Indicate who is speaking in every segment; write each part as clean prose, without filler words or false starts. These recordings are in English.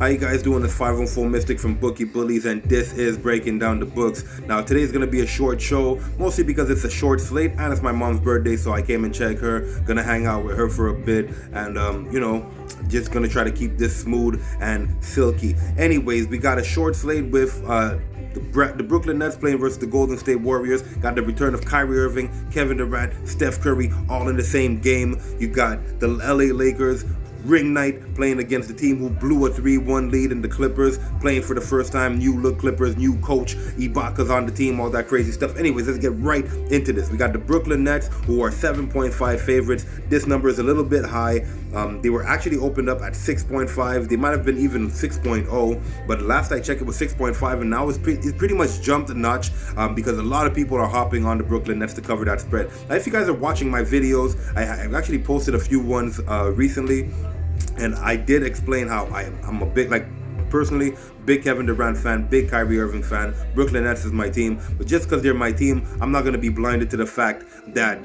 Speaker 1: How you guys doing? It's 504 Mystic from Bookie Bullies, and this is Breaking Down the Books. Now, today's going to be a short show, mostly because it's a short slate, and it's my mom's birthday, so I came and checked her. Gonna hang out with her for a bit, and, just gonna try to keep this smooth and silky. Anyways, we got a short slate with, the Brooklyn Nets playing versus the Golden State Warriors. Got the return of Kyrie Irving, Kevin Durant, Steph Curry, all in the same game. You got the LA Lakers ring night playing against the team who blew a 3-1 lead in the Clippers, playing for the first time, new look Clippers, new coach, Ibaka's on the team, all that crazy stuff. Anyways, let's get right into this. We got the Brooklyn Nets, who are 7.5 favorites. This number is a little bit high. They were actually opened up at 6.5. They might have been even 6.0, but last I checked it was 6.5, and now it's pretty much jumped a notch because a lot of people are hopping on the Brooklyn Nets to cover that spread. Now, if you guys are watching my videos, I've actually posted a few ones recently, and I did explain how I'm a big, personally, big Kevin Durant fan, big Kyrie Irving fan. Brooklyn Nets is my team, but just because they're my team, I'm not going to be blinded to the fact that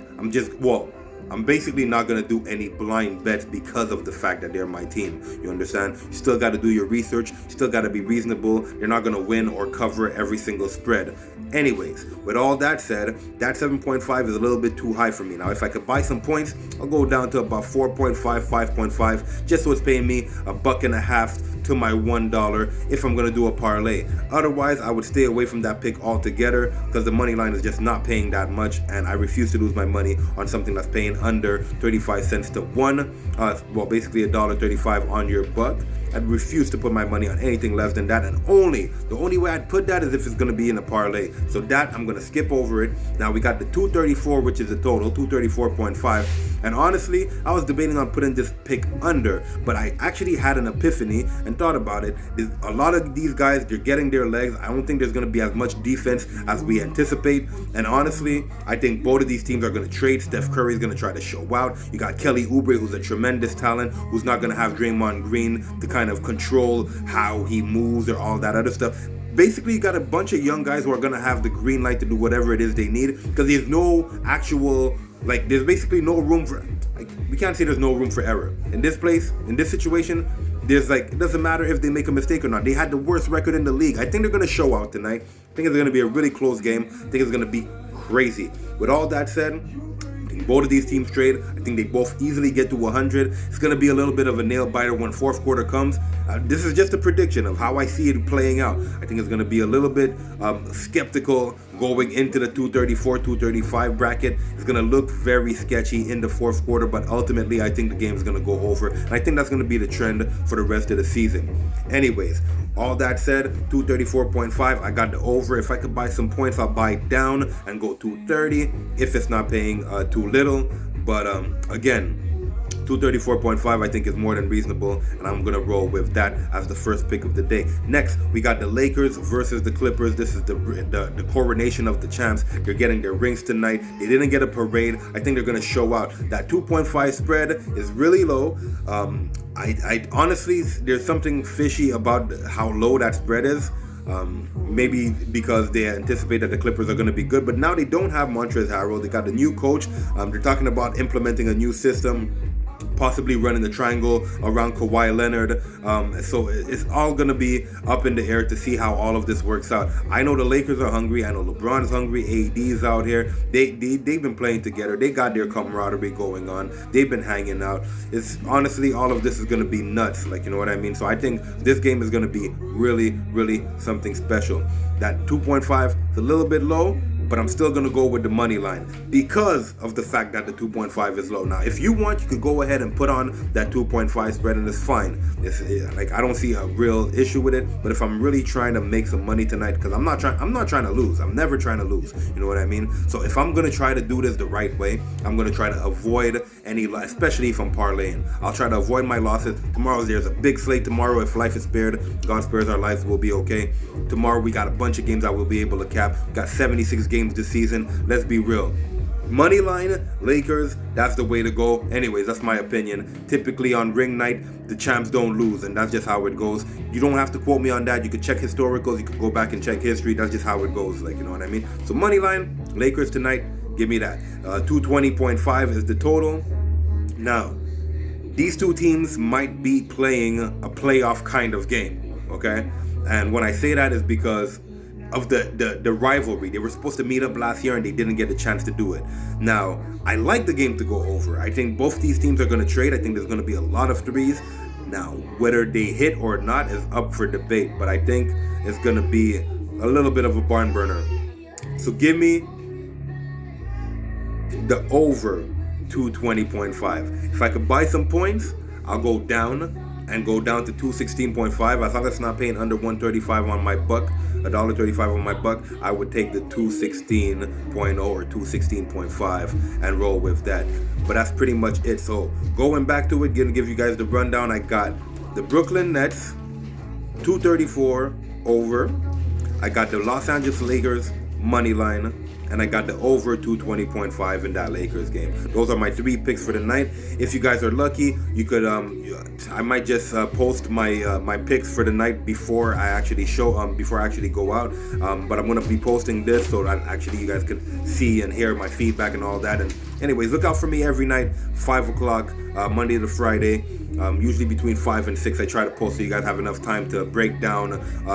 Speaker 1: I'm basically not going to do any blind bets because of the fact that they're my team. You understand? You still got to do your research. You still got to be reasonable. You're not going to win or cover every single spread. Anyways, with all that said, that 7.5 is a little bit too high for me. Now, if I could buy some points, I'll go down to about 4.5, 5.5, just so it's paying me $1.50 to my $1 if I'm going to do a parlay. Otherwise, I would stay away from that pick altogether because the money line is just not paying that much, and I refuse to lose my money on something that's paying under 35 cents to basically $1.35 on your buck. I'd refuse to put my money on anything less than that, and the only way I'd put that is if it's going to be in a parlay. So that, I'm going to skip over it. Now we got the 234, which is the total, 234.5. And honestly, I was debating on putting this pick under, but I actually had an epiphany and thought about it. A lot of these guys, they're getting their legs. I don't think there's going to be as much defense as we anticipate. And honestly, I think both of these teams are going to trade. Steph Curry is going to try to show out. You got Kelly Oubre, who's a tremendous talent, who's not going to have Draymond Green to kind of control how he moves or all that other stuff. Basically, you got a bunch of young guys who are going to have the green light to do whatever it is they need, because there's no actual, there's basically no room for, we can't say there's no room for error. In this place, in this situation, there's it doesn't matter if they make a mistake or not. They had the worst record in the league. I think they're going to show out tonight. I think it's going to be a really close game. I think it's going to be crazy. With all that said, both of these teams trade. I think they both easily get to 100. It's going to be a little bit of a nail biter when fourth quarter comes. This is just a prediction of how I see it playing out. I think it's going to be a little bit skeptical going into the 234, 235 bracket. It's going to look very sketchy in the fourth quarter, but ultimately I think the game is going to go over. And I think that's going to be the trend for the rest of the season. Anyways, all that said, 234.5, I got the over. If I could buy some points, I'll buy it down and go 230 if it's not paying too little. But again, 234.5 I think is more than reasonable, and I'm gonna roll with that as the first pick of the day. Next, we got the Lakers versus the Clippers. This is the coronation of the champs. They're getting their rings tonight. They didn't get a parade. I think they're gonna show out. That 2.5 spread is really low. I honestly, there's something fishy about how low that spread is. Maybe because they anticipate that the Clippers are going to be good, but now they don't have Montrezl Harrell. They got a new coach. They're talking about implementing a new system, possibly running the triangle around Kawhi Leonard. So it's all going to be up in the air to see how all of this works out. I know the Lakers are hungry. I know LeBron is hungry. AD's out here. They've been playing together. They got their camaraderie going on. They've been hanging out. It's honestly, all of this is going to be nuts. You know what I mean? So I think this game is going to be really, really something special. That 2.5 is a little bit low, but I'm still going to go with the money line because of the fact that the 2.5 is low. Now, if you want, you could go ahead and put on that 2.5 spread, and it's fine. I don't see a real issue with it, but if I'm really trying to make some money tonight, because I'm not trying to lose. I'm never trying to lose. You know what I mean? So if I'm going to try to do this the right way, I'm going to try to avoid any, especially if I'm parlaying. I'll try to avoid my losses. Tomorrow, there's a big slate tomorrow. If life is spared, God spares our lives, we'll be okay. Tomorrow, we got a bunch of games I will be able to cap. We got 76 games this season. Let's be real. Money line, Lakers, that's the way to go. Anyways, that's my opinion. Typically on ring night, the champs don't lose, and that's just how it goes. You don't have to quote me on that. You can check historicals. You can go back and check history. That's just how it goes. You know what I mean? So money line, Lakers tonight, give me that. 220.5 is the total. Now, these two teams might be playing a playoff kind of game, okay? And when I say that is because of the rivalry. They were supposed to meet up last year and they didn't get a chance to do it. Now, I like the game to go over. I think both these teams are going to trade. I think there's going to be a lot of threes. Now, whether they hit or not is up for debate, but I think it's going to be a little bit of a barn burner. So give me the over 220.5. If I could buy some points, I'll go down and go down to 216.5. As long as it's not paying under 135 on my buck, $1.35 on my buck, I would take the 216.0 or 216.5 and roll with that. But that's pretty much it. So going back to it, gonna give you guys the rundown. I got the Brooklyn Nets 234 over. I got the Los Angeles Lakers money line, and I got the over 220.5 in that Lakers game. Those are my 3 picks for the night. If you guys are lucky, you could I might just post my my picks for the night before I actually before I actually go out. But I'm gonna be posting this so that actually you guys could see and hear my feedback and all that. And anyways, look out for me every night, 5 o'clock, Monday to Friday. Usually between 5 and 6 I try to post so you guys have enough time to break down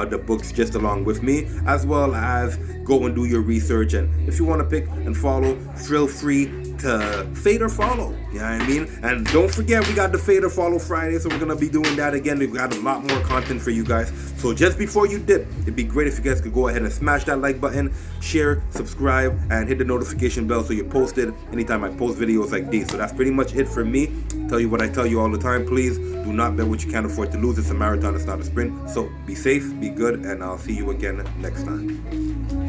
Speaker 1: the books just along with me, as well as go and do your research. And if you want to pick and follow, feel free to fade or follow, you know what I mean? And don't forget, we got the fade or follow Friday, so we're going to be doing that again. We've got a lot more content for you guys. So just before you dip, it'd be great if you guys could go ahead and smash that like button, share, subscribe, and hit the notification bell so you're posted anytime I post videos like these. So that's pretty much it for me. Tell you what I tell you all the time, please do not bet what you can't afford to lose. It's a marathon, it's not a sprint. So be safe, be good, and I'll see you again next time.